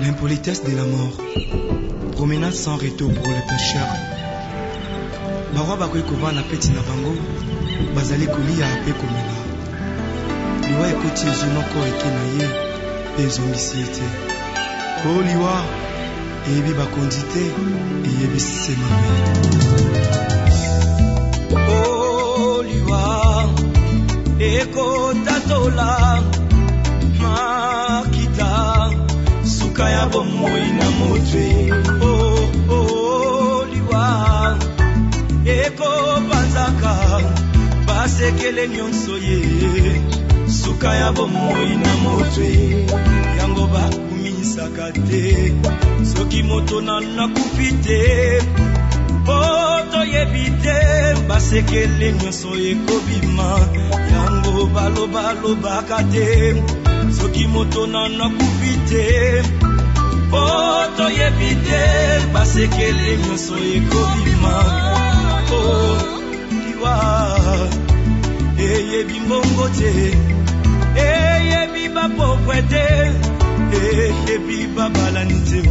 L'impolitesse de la mort. Promenade sans retour pour les pêcheurs. Barwa bakoy kova na peti na bango. Bazali kolia ape komela. Liwa ekoti ezunoko eke na ye. Ezongisi ete. Oh liwa. Eyebi bakondi te. Eyebi semame. Oh liwa. Eko tatola. Makita. Sukaya bomoi na motwe. Oh oh liwa. Eko banzaka. Basekele nyonso ye. Sukaya bomoi na motwe. Yango bakumisaka te. Soki moto na nakupite. Poto yebite. Basekele nyonso ekobima. Yango balo bakate. Soki moto na nakupite. Poto yebite. Basekele nyonso ekobima. Oh liwa. Eyebi mbongo te. Eyebi bapokwe te. Eyebi babalani te.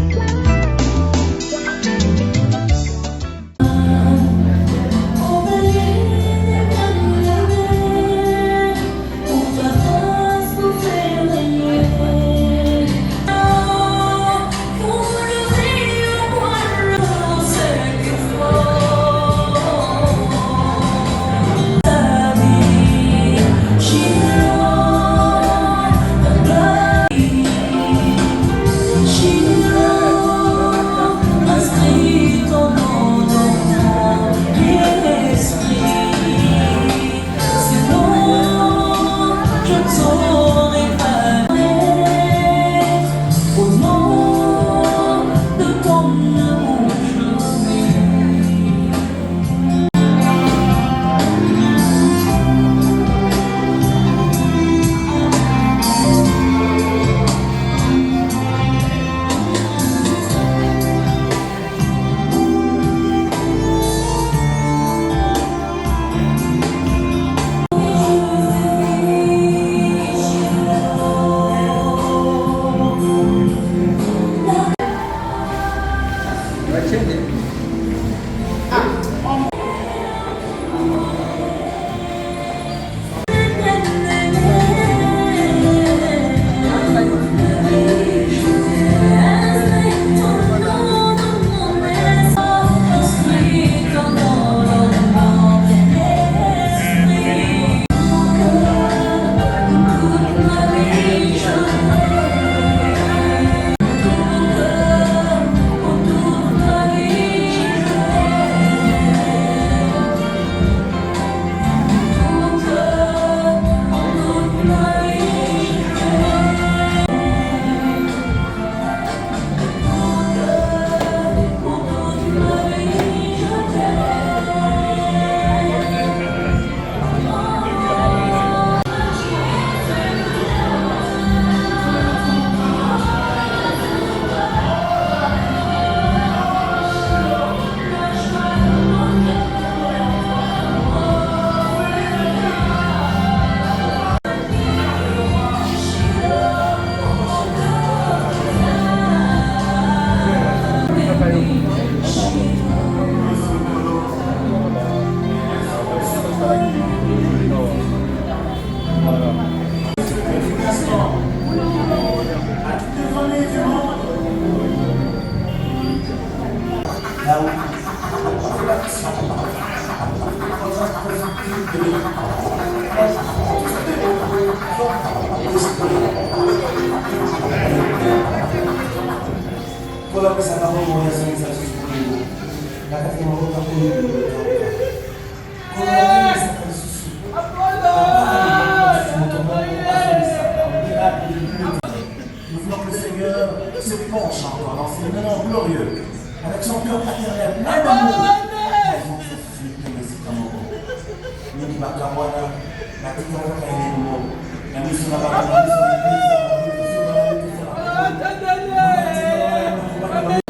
Nous voulons que le Seigneur se penche encore dans ces moments glorieux, avec son cœur paternel, même amour.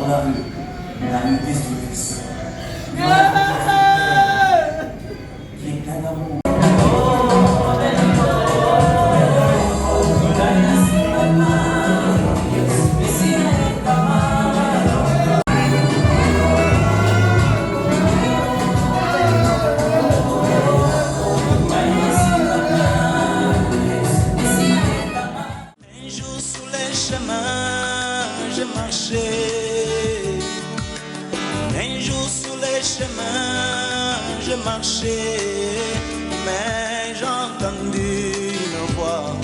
On a vu la maîtrise du Fils. Qui est un amour. chemins, j'ai marché. Un jour sur les chemins, j'ai marché. Mais j'ai entendu une voix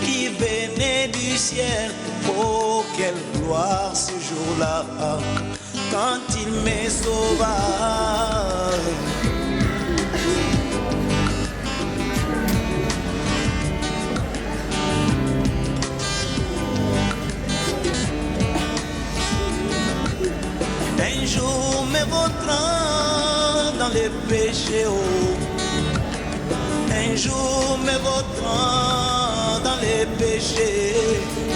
qui venait du ciel. Oh, quelle gloire ce jour-là, quand il me sauva. Un jour me vautrant dans les péchés, oh. Un jour me vautrant dans les péchés,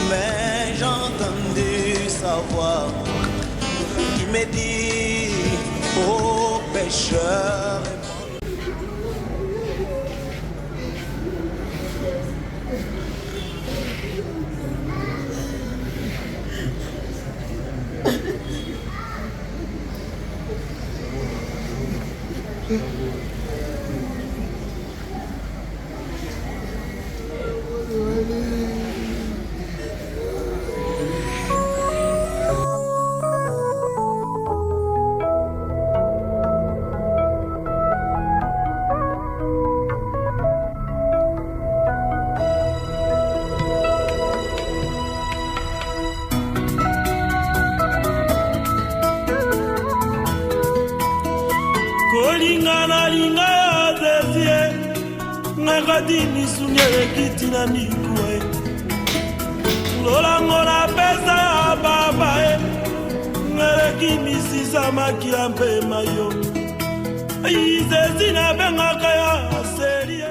mais j'ai entendu sa voix qui me dit, oh pécheur. Kolingana linga ya zezie ngakati misuni ekiti na nikwe lolango na pesa ya baba ngeleki misisa makia mpe mayo izezi na bengaka ya serie.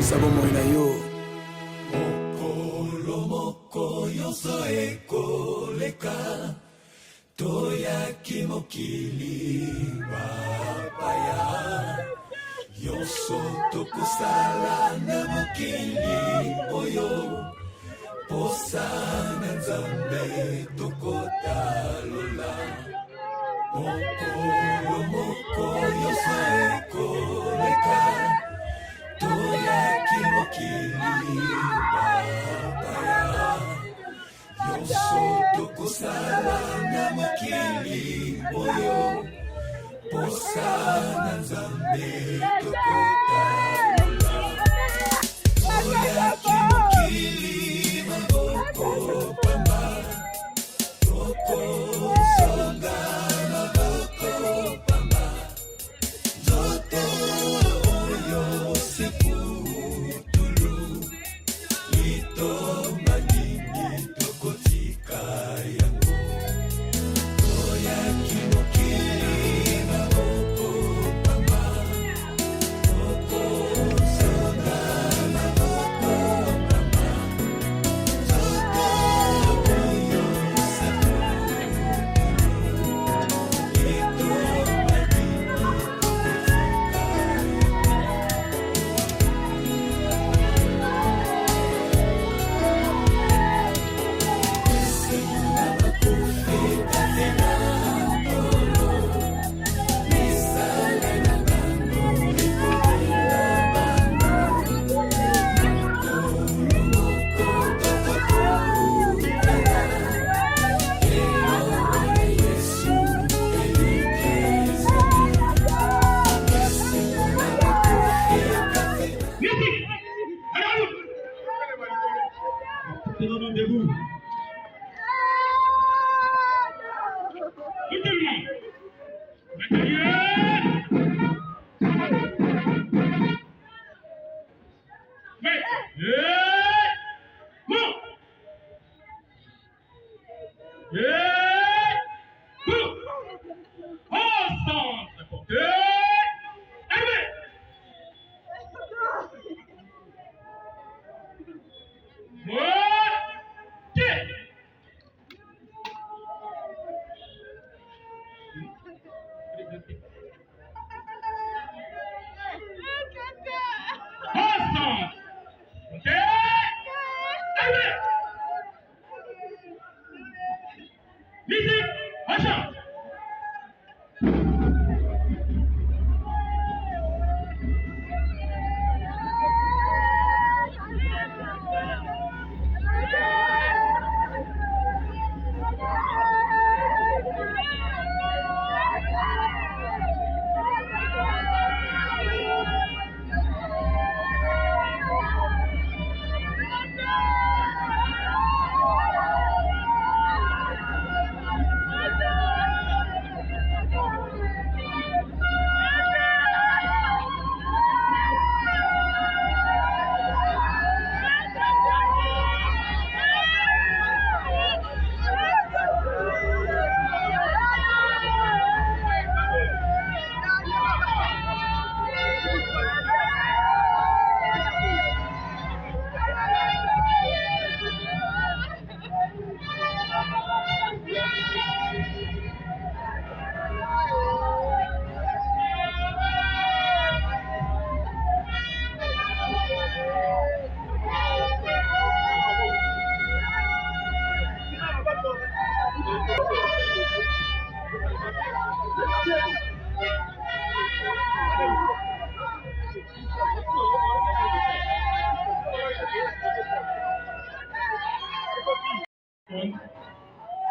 sabo moina yo mokolo moko nyonso ekoleka toyaki mokili bapaya nyonso tokosala na mokili oyo posa na nzambe tokotalola mokolo moko nyonso ekoleka toyaki mokili bapaya nyonso tokosala na mokili oyo posa na nzambe tokotalola toyaki mokili maboko pamba tokozonga maboko pamba nzoto oyo sekutulu litomba nini tokotika yango toyaki mokili maboko pamba tokozonga maboko pamba nzoto oyo sekutulu litomba nini Tenons-nous debout. Tout le monde. Mais, bon. Au centre, allez.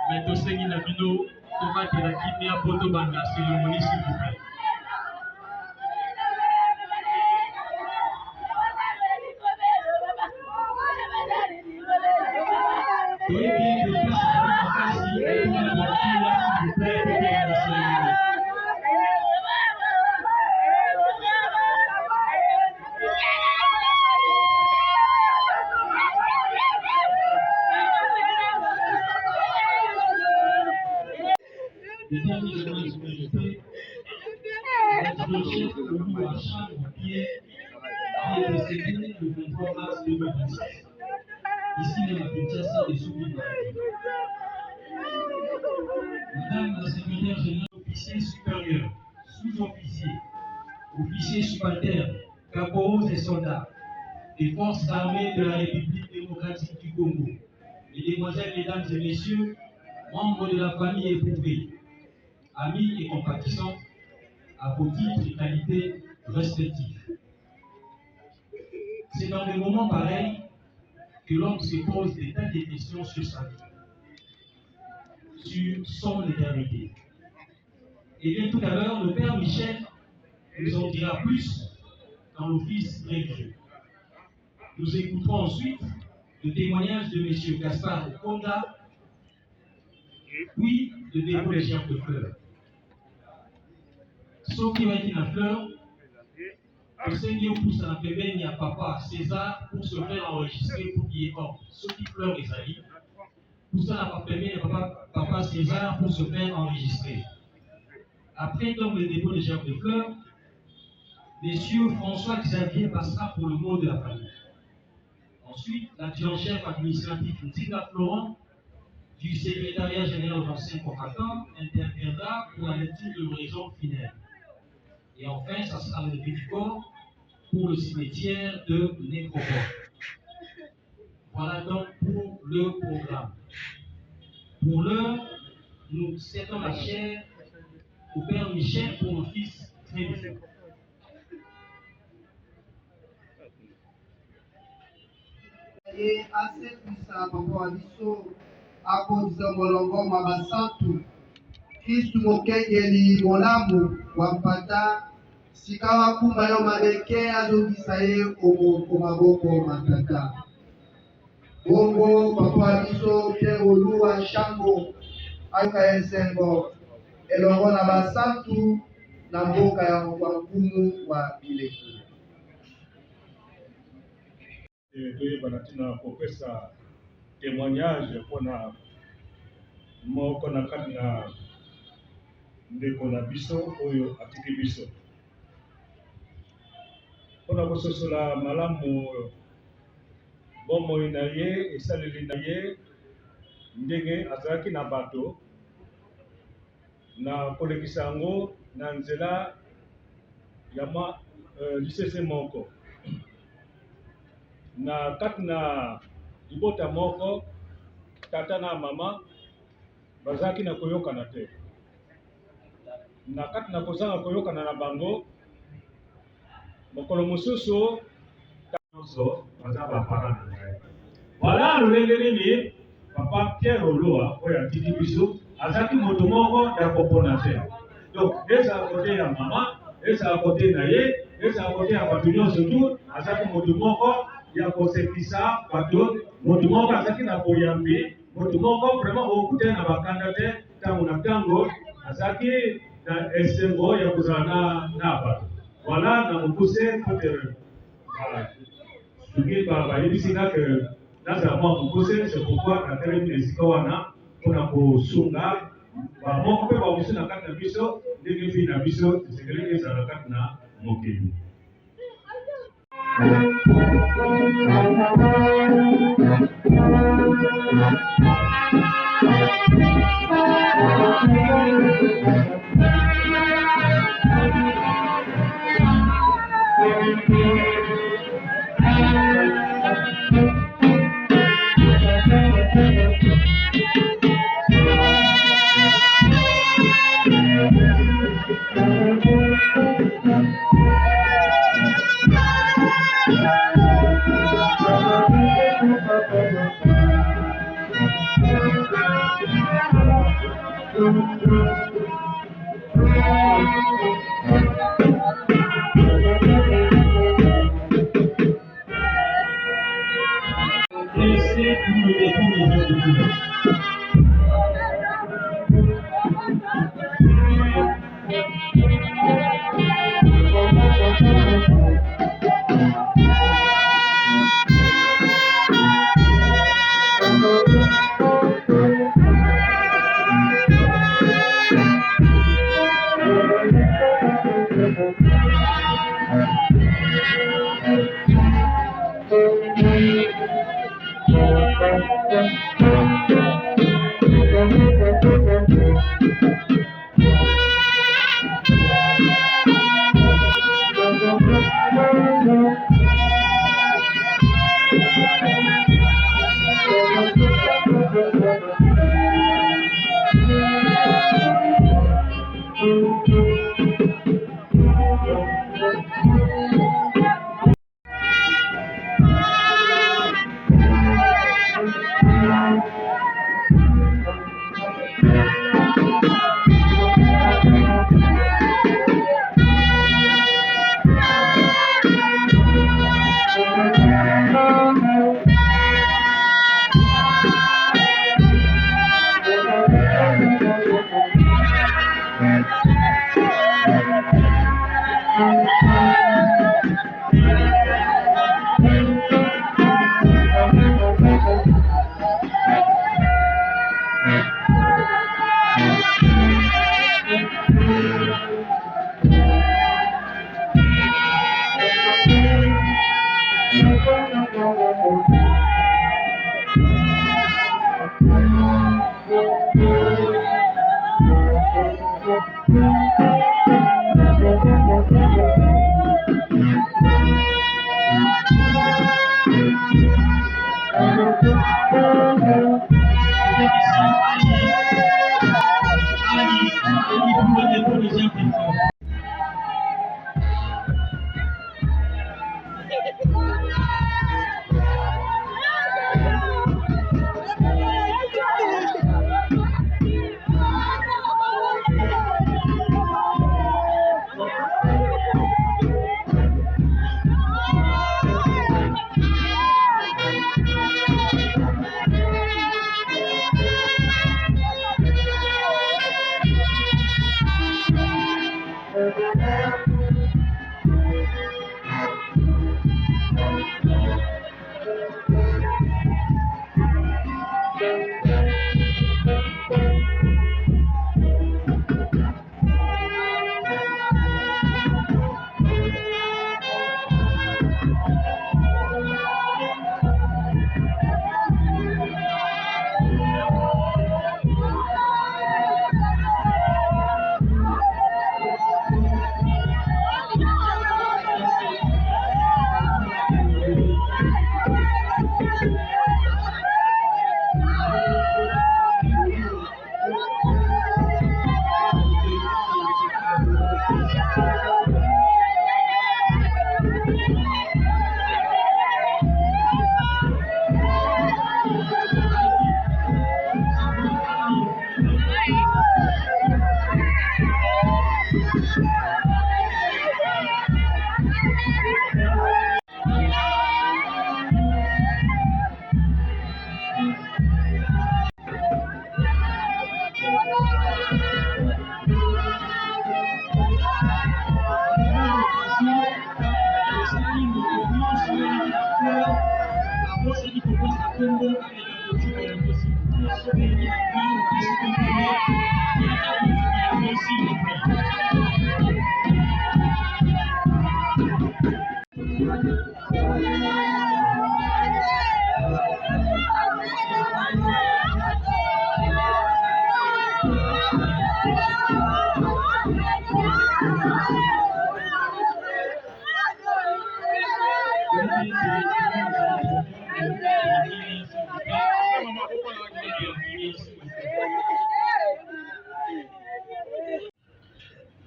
Mais tosengi na bino tobatela kimia po tobanda cérémonie s'il vous plaît. qui est décédé le 23 mars 2026, ici même à Kinshasa, des sous-vivants. Madame la secrétaire générale, officier supérieur, sous-officier, officier subalterne, caporaux et soldats des forces armées de la République démocratique du Congo, mesdemoiselles, mesdames et messieurs, membres de la famille éprouvée, amis et compatissants, à vos titres et qualités respectifs. C'est dans des moments pareils que l'homme se pose des tas de questions sur sa vie, sur son éternité. Et bien tout à l'heure, le Père Michel nous en dira plus dans l'office religieux. Nous écouterons ensuite le témoignage de M. Gaspard Konda, puis le dépôt des germes de fleurs. Ceux qui ont été dans fleurs, le Seigneur pousse à la pébène à papa César pour se faire enregistrer pour qu'il y ait ordre. Ceux qui pleurent les amis, poussent à la pébène à papa César pour se faire enregistrer. Après donc le dépôt des germes de fleurs, M. François Xavier passera pour le mot de la famille. Ensuite, l'adjudant-chef administratif Ntinga Florent du secrétariat général aux anciens combattants interviendra pour la lecture de l'horizon funèbre. Et enfin, ça sera le levé du corps pour le cimetière de Nécropole. Voilà donc pour le programme. Pour l'heure, nous cédons la chaire au Père Michel pour l'office religieux. Asepisa papa wa biso akonza molongo mabasantu Kristu mokengeli molamu wa mpata sika wakuma yo mabeke azongisa ye omaboko matata. Bongo papa wa biso Pierre Oluwa Shango aka esengo elongo na basantu na mboka ya mkwangumu wa Ileku. toyebana ntina kopesa témoignage mpona moko na kati na ndeko na biso oyo atiki biso mpona kososola malamu bomoi na ye esaleli na ye ndenge azalaki na bato na kolekisa yango na nzela ya lisese moko na kati na libota moko tata na mama bazalaki na koyokana te na kati na kozanga koyokana na bango mokolo mosusu nyonso baza bapara na ngai wala lolenge nini papa Pierre Oluwa oyo atiki biso azalaki moto moko ya kopona te donc ezala kote ya mama ezala kote na ye ezala kote ya bato nyonso tu azalaki moto moko ya kosekisa bato moto moko azalaki na boyambi moto moko vraiment okute na bakanda te ntango na ntango azalaki na esengo ya kozala na bato wala na mokuse pote soki bayebisi nga ke nazala mwa mokuse c'est pourquoi natelemi na esika wana mpona kosunga bamoko mpe bamosu na kati na biso ndenge mpi na biso esengeli ezala kati na mokili.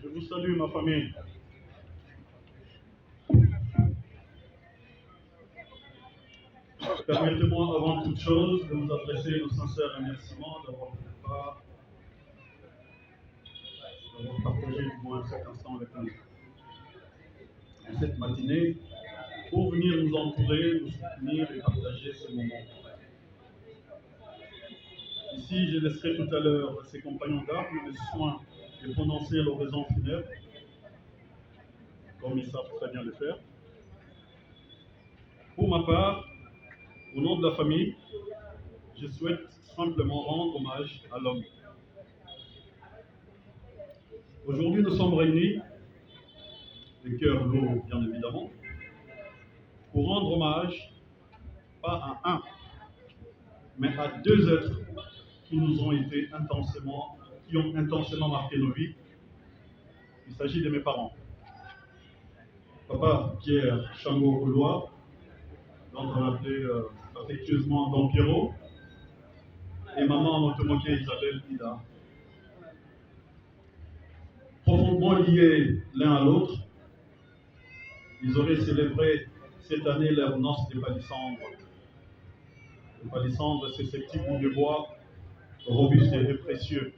Je vous salue, ma famille. Permettez-moi, avant toute chose, de vous adresser nos sincères remerciements d'avoir partagé du moins cet instant avec nous. Et cette matinée, pour venir nous entourer, nous soutenir et partager ce moment. Ici, je laisserai tout à l'heure à ses compagnons d'armes le soin de prononcer l'oraison funèbre, comme ils savent très bien le faire. Pour ma part, au nom de la famille, je souhaite simplement rendre hommage à l'homme. Aujourd'hui, nous sommes réunis, le cœur lourd bien évidemment, pour rendre hommage, pas à un, mais à deux êtres qui nous ont été qui ont intensément marqué nos vies. Il s'agit de mes parents. Papa Pierre Chango-Gaulois, dont on appelait affectueusement Don Pierrot, et maman Motomoke Isabelle Ida. Profondément liés l'un à l'autre, ils auraient célébré cette année leur noce des palissandres. Les palissandres, c'est ces petits bouts de bois robustes et précieux.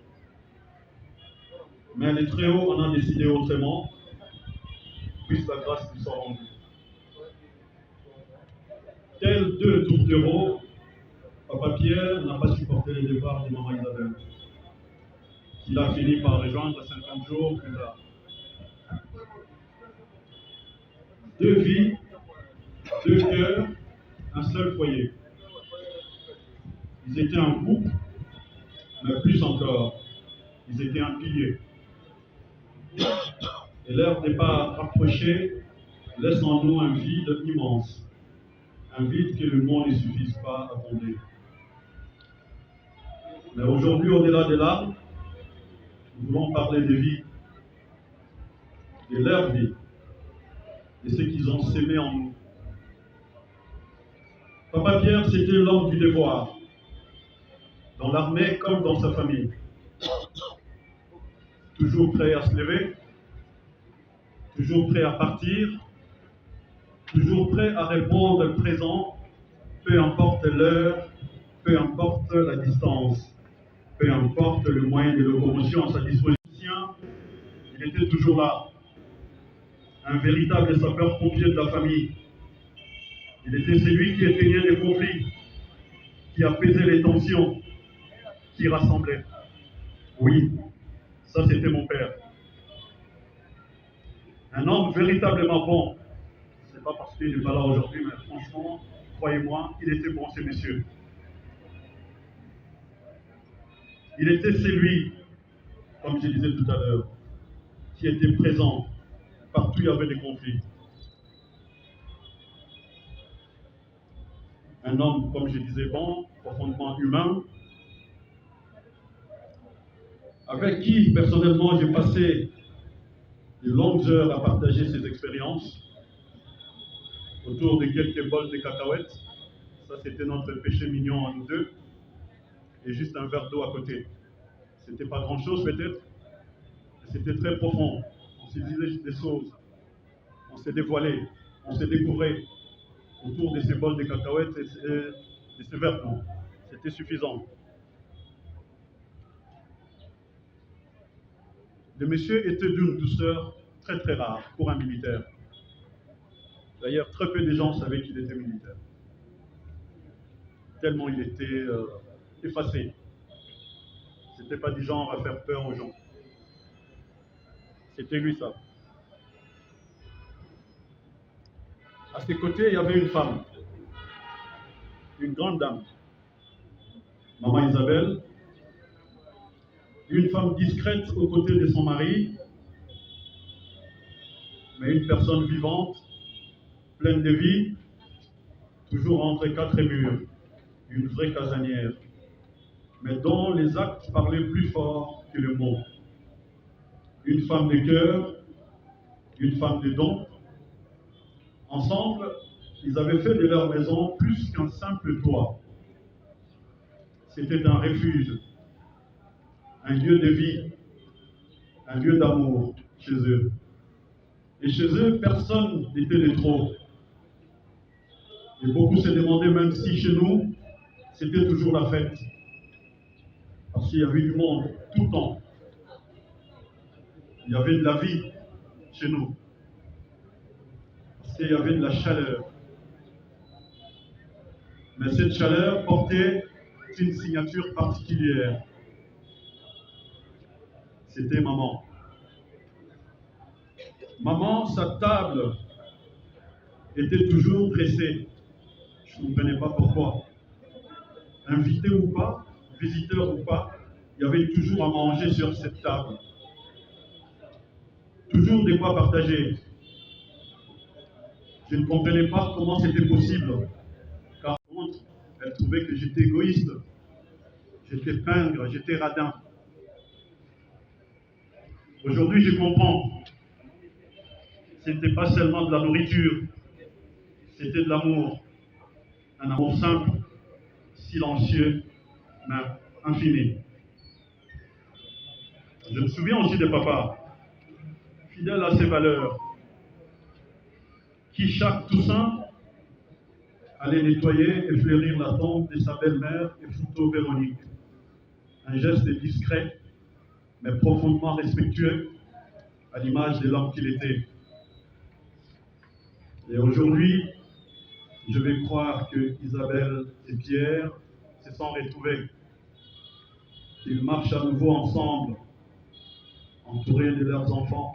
Mais les Très-Hauts en a décidé autrement, puisse la grâce lui soit rendue. Tels deux tourtereaux, Papa Pierre n'a pas supporté le départ de maman Isabelle, qu'il a fini par rejoindre 50 jours plus tard. Deux vies, deux cœurs, un seul foyer. Ils étaient un couple, mais plus encore, ils étaient un pilier. Et leur départ rapproché laisse en nous un vide immense, un vide que le mot ne suffise pas à combler. Mais aujourd'hui, au-delà des larmes, nous voulons parler des vies, de leur vie, de ce qu'ils ont sémé en nous. Papa Pierre, c'était l'homme du devoir, dans l'armée comme dans sa famille. Toujours prêt à se lever, toujours prêt à partir, toujours prêt à répondre présent, peu importe l'heure, peu importe la distance, peu importe le moyen de locomotion à sa disposition, il était toujours là. Un véritable sapeur-pompier de la famille. Il était celui qui éteignait les conflits, qui apaisait les tensions, qui rassemblait. Oui, ça c'était mon père. Un homme véritablement bon. C'est pas parce qu'il n'est pas là aujourd'hui, mais franchement, croyez-moi, il était bon, ces messieurs. Il était celui, comme je disais tout à l'heure, qui était présent partout où il y avait des conflits. Un homme, comme je disais, bon, profondément humain, avec qui, personnellement, j'ai passé de longues heures à partager ses expériences autour de quelques bols de cacahuètes. Ça, c'était notre péché mignon à nous deux. Et juste un verre d'eau à côté. C'était pas grand-chose, peut-être, mais c'était très profond. On se disait des choses. On s'est dévoilé. On s'est découvert autour de ces bols de cacahuètes et de ces verres d'eau. C'était suffisant. Le monsieur était d'une douceur très très rare pour un militaire. D'ailleurs, très peu de gens savaient qu'il était militaire. Tellement il était effacé. C'était pas du genre à faire peur aux gens. C'était lui ça. À ses côtés, il y avait une femme, une grande dame, Maman Isabelle, une femme discrète aux côtés de son mari, mais une personne vivante, pleine de vie, toujours entre quatre murs, une vraie casanière, mais dont les actes parlaient plus fort que le mot. Une femme de cœur, une femme de don. Ensemble, ils avaient fait de leur maison plus qu'un simple toit. C'était un refuge, un lieu de vie, un lieu d'amour chez eux. Et chez eux, personne n'était de trop. Et beaucoup se demandaient même si chez nous, c'était toujours la fête. Parce qu'il y avait du monde tout le temps. Il y avait de la vie chez nous. Parce qu'il y avait de la chaleur. Mais cette chaleur portait une signature particulière. C'était maman. Maman, sa table était toujours dressée. Je ne comprenais pas pourquoi. Invité ou pas, visiteur ou pas, il y avait toujours à manger sur cette table. Toujours des quoi partager. Je ne comprenais pas comment c'était possible. Car contre, elle trouvait que j'étais égoïste, j'étais pingre, j'étais radin. Aujourd'hui, je comprends. Ce n'était pas seulement de la nourriture, c'était de l'amour. Un amour simple, silencieux, mais infini. Je me souviens aussi de papa, fidèle à ses valeurs, qui chaque Toussaint allait nettoyer et fleurir la tombe de sa belle-mère et Fouto Véronique. Un geste discret, mais profondément respectueux, à l'image de l'homme qu'il était. Et aujourd'hui, je vais croire que Isabelle et Pierre se sont retrouvés, qu'ils marchent à nouveau ensemble, entourés de leurs enfants.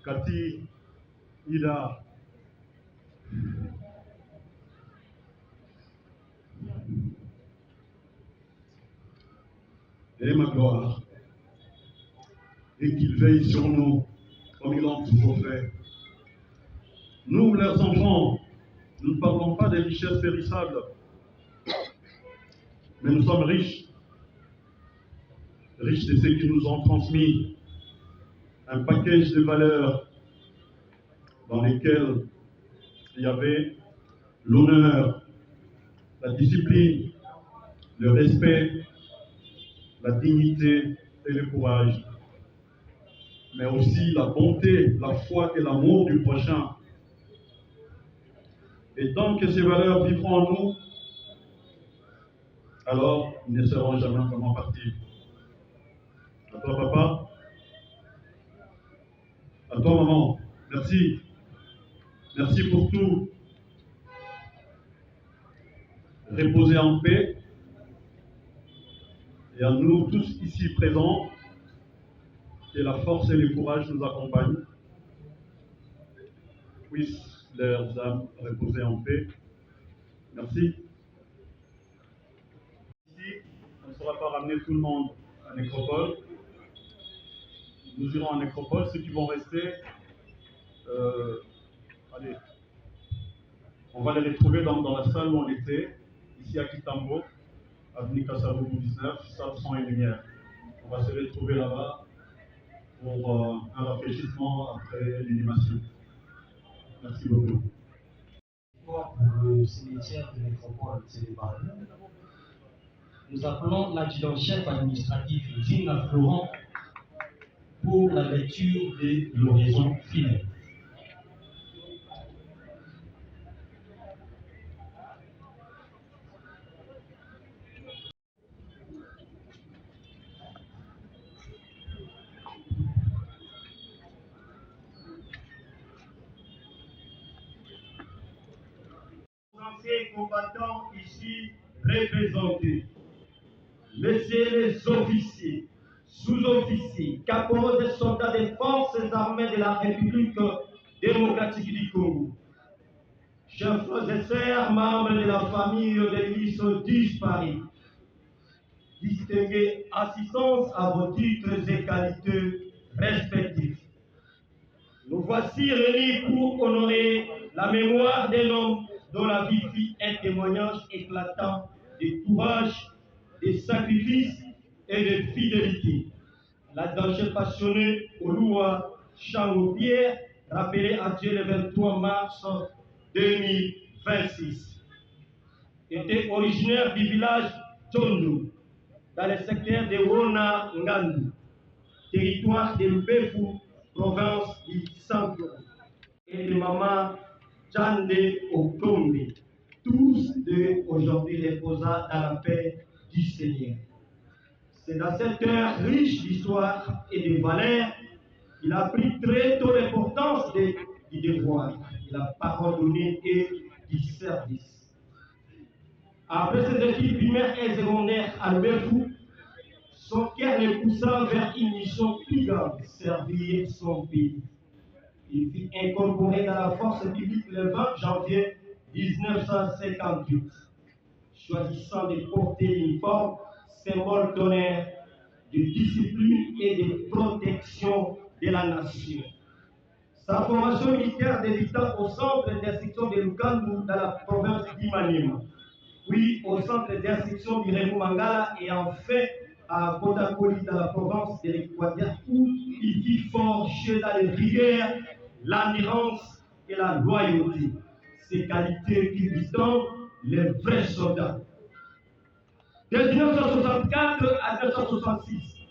Cathy, Ida, et ma gloire, et qu'ils veillent sur nous comme ils l'ont toujours fait. Nous, leurs enfants, nous ne parlons pas des richesses périssables, mais nous sommes riches. riches de ceux qui nous ont transmis un package de valeurs dans lesquelles il y avait l'honneur, la discipline, le respect, la dignité et le courage, mais aussi la bonté, la foi et l'amour du prochain. Et tant que ces valeurs vivront en nous, alors ils ne seront jamais vraiment partis. À toi, papa. À toi, maman. Merci. Merci pour tout. Reposez en paix. Et à nous tous ici présents, que la force et le courage nous accompagnent. Puissent leurs âmes reposer en paix. Merci. Ici, on ne saura pas ramener tout le monde à Nécropole. Nous irons à Nécropole. Ceux qui vont rester, allez, on va les retrouver dans la salle où on était, ici à Kitambo, avenue Kassarougou 19, salle son et lumière. On va se retrouver là-bas pour un rafraîchissement après l'inhumation. Merci beaucoup. Pour le cimetière de Nécropole, c'est les Barres. Nous appelons l'adjudant-chef administratif Dina Florent pour la lecture de l'oraison finale. Anciens combattants ici représentés, messieurs les officiers, sous-officiers, caporaux et soldats des forces armées de la République démocratique du Congo, chers frères et sœurs, membres de la famille de l'ISO disparus, distinguée assistance à vos titres et qualités respectifs. Nous voici réunis pour honorer la mémoire d'un homme dont la vie fut un témoignage éclatant de courage, de sacrifice et de fidélité. La danger passionnée au Loua Chango-Pierre, rappelé à Dieu le 23 mars 2026, était originaire du village Tondo, dans le secteur de Rona Ngandu, territoire de Mbefou, province du Centre, et de Maman Chande Okombe, tous deux aujourd'hui reposant dans la paix du Seigneur. C'est dans cette heure riche d'histoire et de valeurs qu'il a pris très tôt l'importance du devoir, de la parole donnée et du service. Après ses études primaires et secondaires à Mbefou, son cœur le poussa vers une mission plus grande, servir son pays. Il fut incorporé dans la force publique le 20 janvier 1958, choisissant de porter l'uniforme, symbole d'honneur, de discipline et de protection de la nation. Sa formation militaire débuta au centre d'instruction de Lukandu dans la province d'Imanima, puis au centre d'instruction du Rémou Mangala et enfin à Kodakoli dans la province de l'Équateur où il fut forgé dans les rigueurs, l'endurance et la loyauté, ces qualités qui distinguent les vrais soldats. De 1964 à 1966,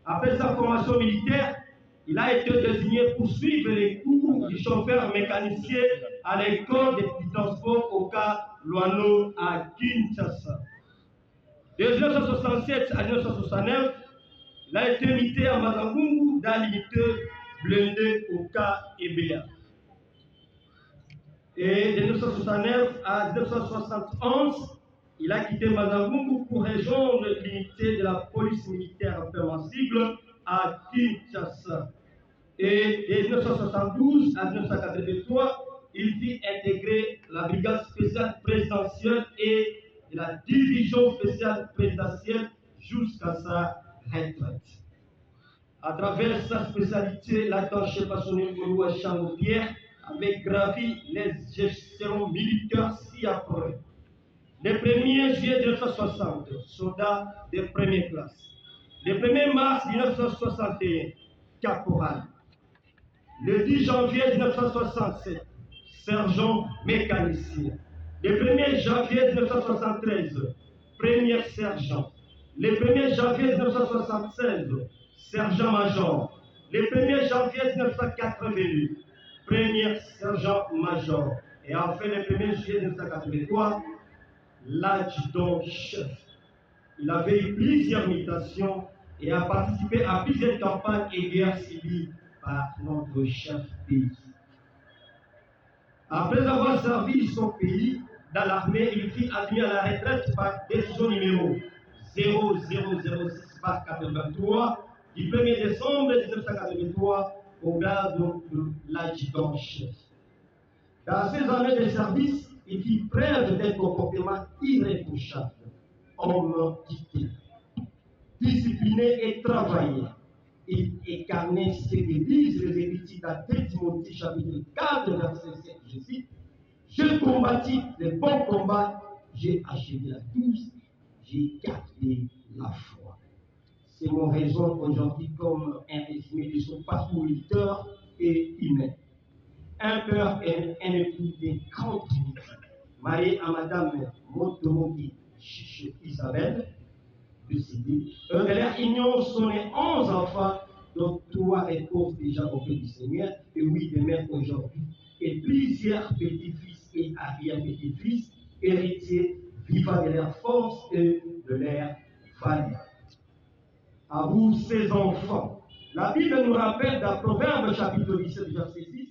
après sa formation militaire, il a été désigné pour suivre les cours du chauffeur mécanicien à l'école de transport au cas Luano à Kinshasa. De 1967 à 1969, il a été muté à Mazangungu dans l'unité blindée au cas Ebea. Et de 1969 à 1971, il a quitté Mazangungu pour rejoindre l'unité de la police militaire permissible à Kinshasa. Et de 1972 à 1983, il fit intégrer la brigade spéciale présidentielle et la division spéciale présidentielle jusqu'à sa retraite. À travers sa spécialité, l'attaché passionné Golo Chango-Pierre avait gravi les gestions militaires ci-après. Le 1er juillet 1960, soldat de première classe. Le 1er mars 1961, caporal. Le 10 janvier 1967, sergent mécanicien. Le 1er janvier 1973, premier sergent. Le 1er janvier 1976, sergent-major. Le 1er janvier 1988, premier sergent-major. Et enfin, le 1er juillet 1983, l'adjudant-chef. Il avait eu plusieurs mutations et a participé à plusieurs campagnes et guerres civiles par notre cher pays. Après avoir servi son pays dans l'armée, il fut admis à la retraite par décision numéro 0006/83 du 1er décembre 1983 au grade de l'adjudant-chef. Dans ses années de service, il fit preuve d'un comportement irréprochable, homme dicté, discipliné et travaillé. Il incarnait ce que disent les Épîtres dans 2 Timothée chapitre 4, verset 7, je cite: je combattis le bon combat, j'ai achevé la course, j'ai gardé la foi. C'est mon raison aujourd'hui comme un résumé de son parcours militaire et humain. Un père et un époux de grande dignité, marié à Madame Motomogi Chiche Isabelle, décédée. De leur union sont nés 11 enfants, dont 3 reposent déjà auprès du Seigneur, et 8 demeurent aujourd'hui, et plusieurs petits-fils et arrière-petits-fils, héritiers vivant de leur force et de leur valeur. À vous, ces enfants, la Bible nous rappelle dans Proverbe chapitre 17, verset 6.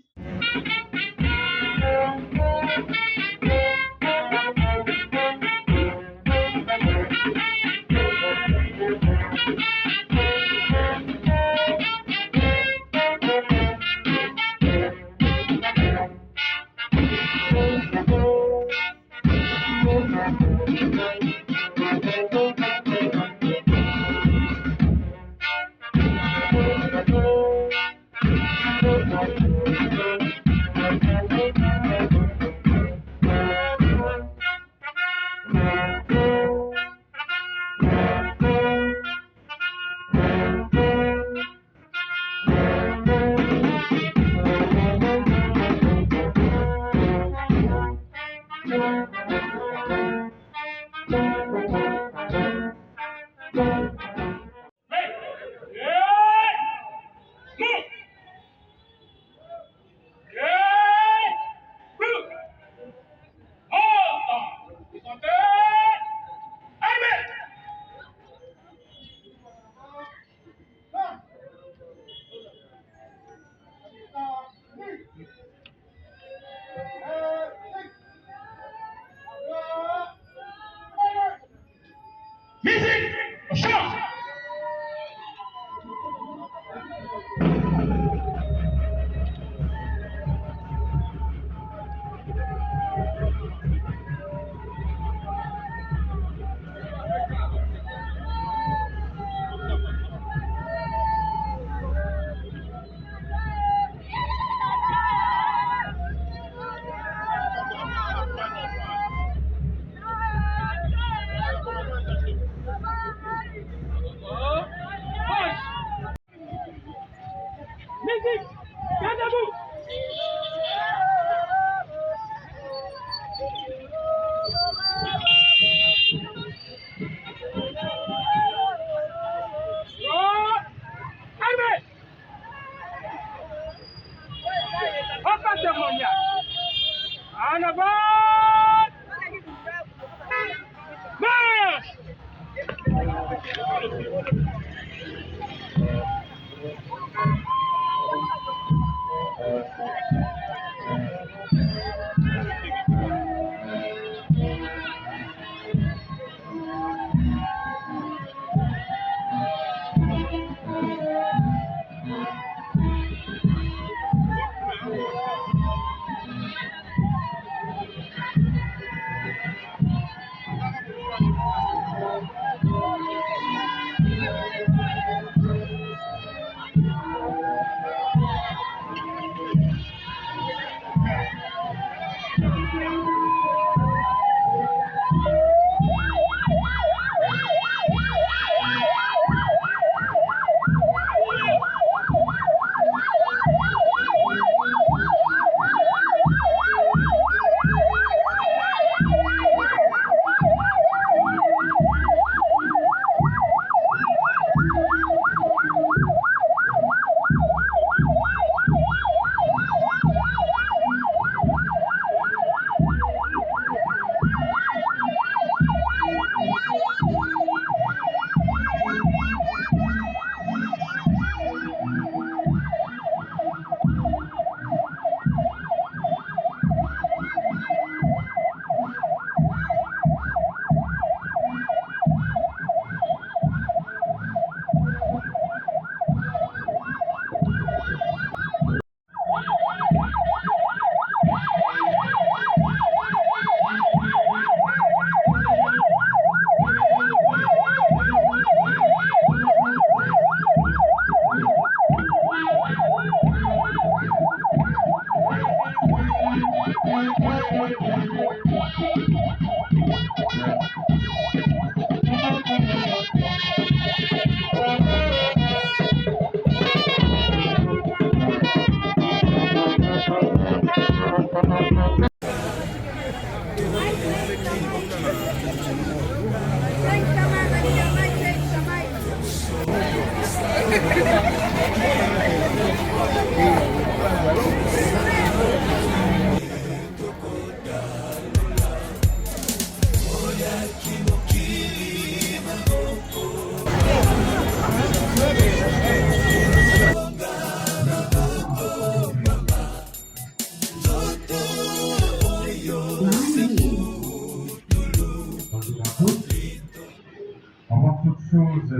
Avant toute chose,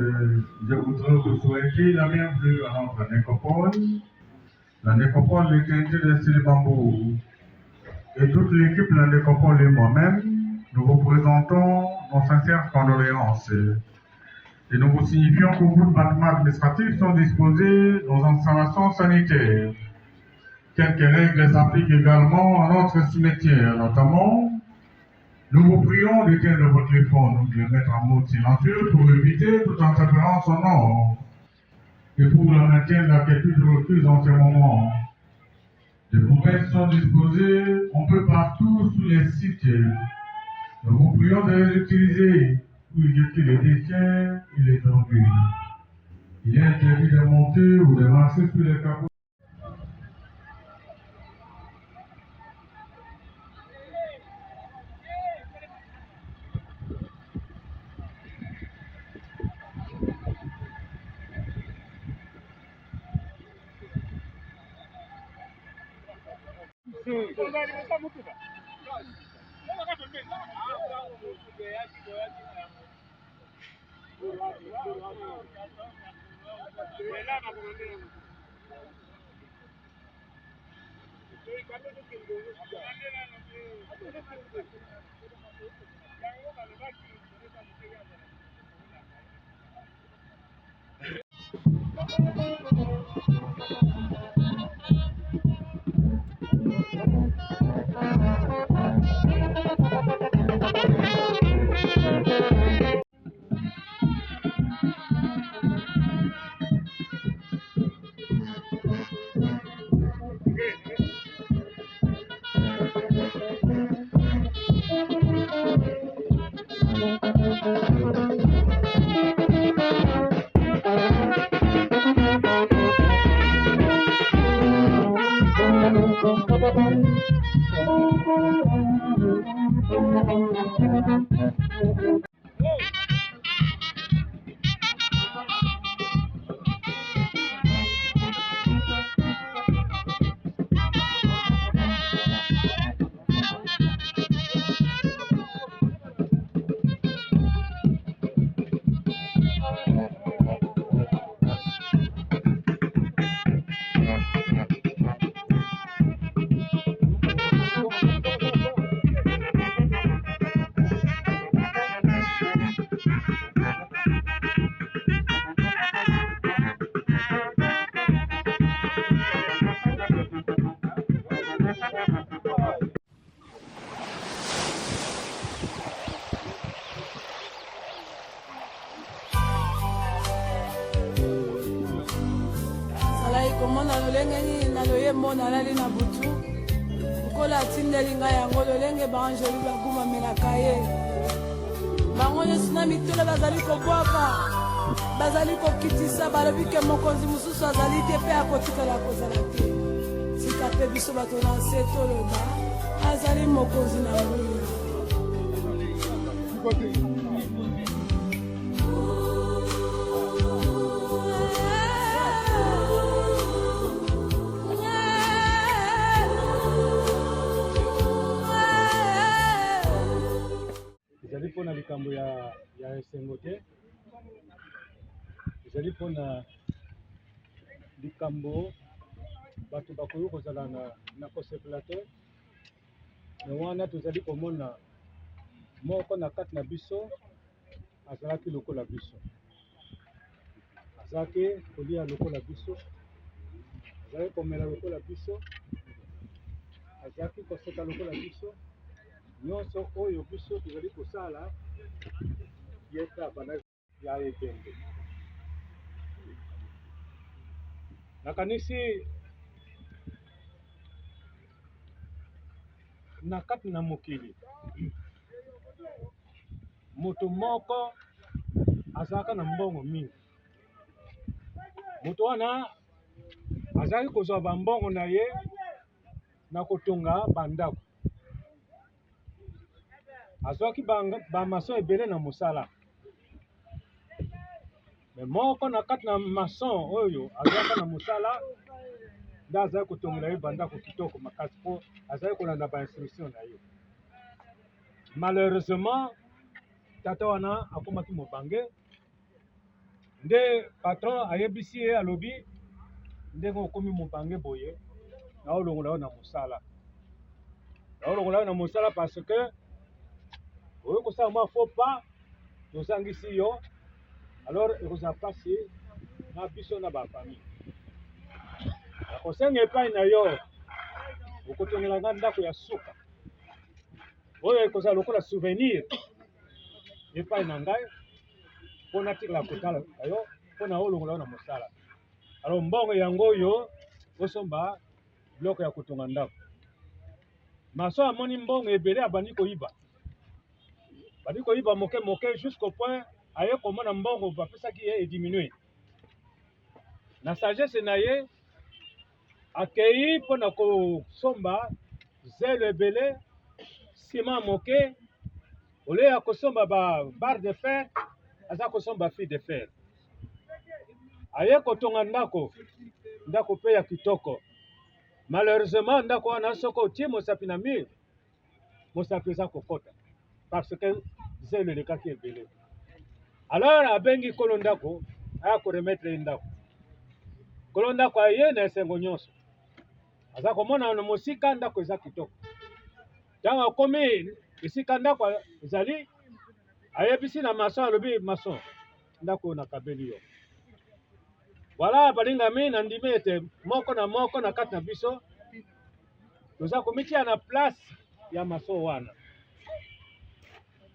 je voudrais vous souhaiter la bienvenue à notre nécropole. La nécropole est intéressée de Bambou. Et toute l'équipe de la nécropole et moi-même, nous vous présentons nos sincères condoléances. Et nous vous signifions que beaucoup de bâtiments administratifs sont disposés dans installations sanitaires. Quelques règles s'appliquent également à notre cimetière, notamment. Nous vous prions d'éteindre votre téléphone ou de le mettre en mode silencieux pour éviter toute interférence sonore. Et pour le maintien de la quiétude requise en ce moment, des poubelles sont disposées un peu partout sur les sites. Nous vous prions de les utiliser pour jeter les déchets et les ordures. Il est interdit de monter ou de marcher sur les capots. komona lolenge nini na loyembo nalali na butu lokola atindeli ngai yango lolenge baangeli bagumamelaka ye bango nyonso na mitole bazali kobwaka bazali kokitisa balobi ke mokonzi mosusu azali te mpe akotikala kozala te sika mpe biso bato na nse toloba azali mokonzi na nguya. ezali mpona likambo ya esengo te, ezali mpona likambo bato bakoki kozala na kosepela te, me wana tozali komona moko na kati na biso azalaki lokola biso, azalaki kolia lokola biso, azalaki komela lokola biso, azalaki koseka lokola biso. Nyonso oyo biso tozali kosala yeta bana ya ebembe. Nakanisi na kati na mokili moto moko azalaka na mbongo mingi, moto wana azali kozwa bambongo na ye na kotonga bandako. Azwaki bamason ebele na mosala. Me moko na kati na mason oyo azwaka na mosala nde azali kotongela ye bandako kitoko makasi mpo azali kolanda bainstruction na ye. Malheureusement tata wana akomaki mobange nde patron ayebisi ye alobi ndenge okomi mobange boye na olongola yo na mosala. Na olongola yo na mosala parce que oyo kosala mwa faux pas tozangisi yo alors ekozala pasi na biso na bafamille. Nakosenga epai na yo okotongela nga ndako ya suka oyo ekozala lokola souvenir epai na ngai mpo natikala kotala yo mpo na olongola yo na mosala. Alors mbongo yango oyo osomba biloko ya kotonga ndako. Maso amoni mbongo ebele abandi koyiba. Bandi koyiba moke moke jusqu'au point aye komona mbongo bapesaki ye ediminue. Na sagesse na ye akei mpo na kosomba zelo ebele sima moke ole ya kosomba ba barre de fer aza kosomba fil de fer. Aye kotonga ndako mpe ya kitoko. Malheureusement ndako wana soko otie mosapi na mire mosapi eza kokota parce que zelo elekaki ebele. Alors abengi kolo ndako aya koremetre ndako. Kolo ndako aye na esengo nyonso aza komona na mosika ndako eza kitoko. Ntango akomi esika ndako ezali ayebisi na mason alobi mason ndako nakabeli yo. Voilà balingami na ndimi ete moko na kati na biso toza komitia na place ya mason wana.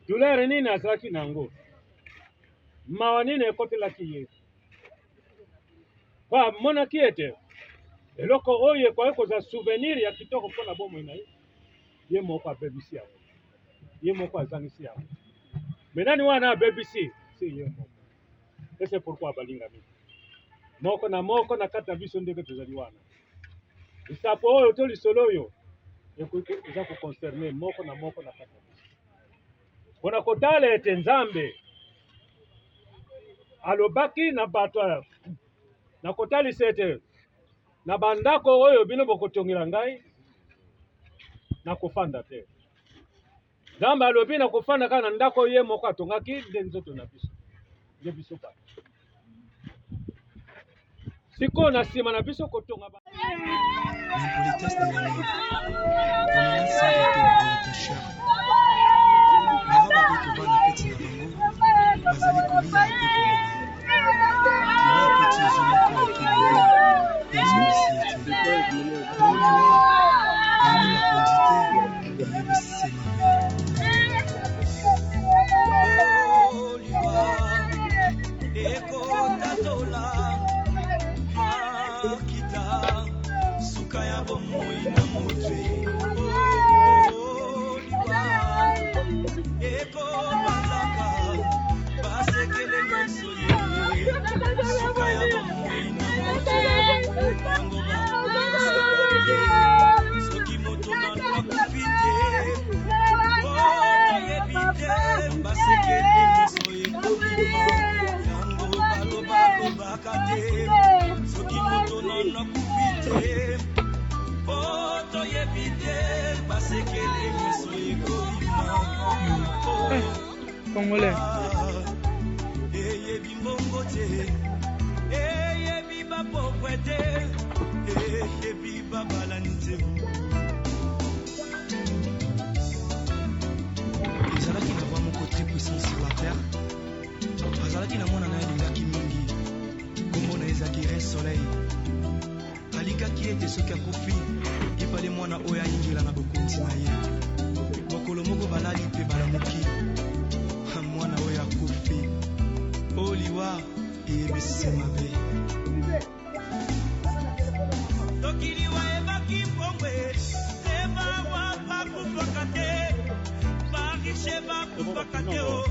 Douleur nini azalaki nango? Mawa nini ekotelaki ye? Kwa monaki ete eloko oyo ekoki kozala souvenir ya kitoko mpona bomoi na ye. Ye moko abebisi yango. Ye moko azangisi yango. Mais nani wana abebisi? Si ye moko. Et c'est pourquoi balingami. Moko na kati na biso ndenge tozali wana. Lisapo oyo to lisolo oyo eza koconcerne moko na kati na biso. Mpona kotala ete Nzambe alobaki na bato na kotalisa ete na bandako oyo bino bokotongela ngai na kofanda te. Nzambe alobi na kofanda kaka na ndako ye moko atongaki nde nzoto na biso. Nde biso pa. Siko na nsima na biso kotonga ba. L'impolitesse de l'année. Promenade sans retour pour le pêcheur. Mawa bakoki kovanda peti na bango bazali kolia mpe komela. Liwa peti ezomoko ekilelo ezomisiete. Oliwa yangi bakondi te eyebisi mabe. Ekotatola makita suka ya bomoi na motwe. Ekobanzaka basekele nyonso ye suka ya bomoi na motwe. Yango bakoki soki moto nano akufi te oyebi te basekele nyonso ekobima. Yango balobaka te soki moto nano akufi te oyebi te basekele nyonso ekobima. Congolais. Eyebi mbongo te eyebi bapokwe te eyebi babalani te. Ezalaki na bwa moko très puissant sur la terre. Azalaki na mwana na ye alingaki mingi kombo na ezalaki Ray Soleil. Alikaki ete soki akufi epale mwana oyo ayingela na bokonzi na ye. Mokolo moko balali mpe balamuki mwana oyo akufi oliwa eyebisi mabe. Tokiliwa ebaki mbongwe ebawa bakufaka te barishe bakufaka te o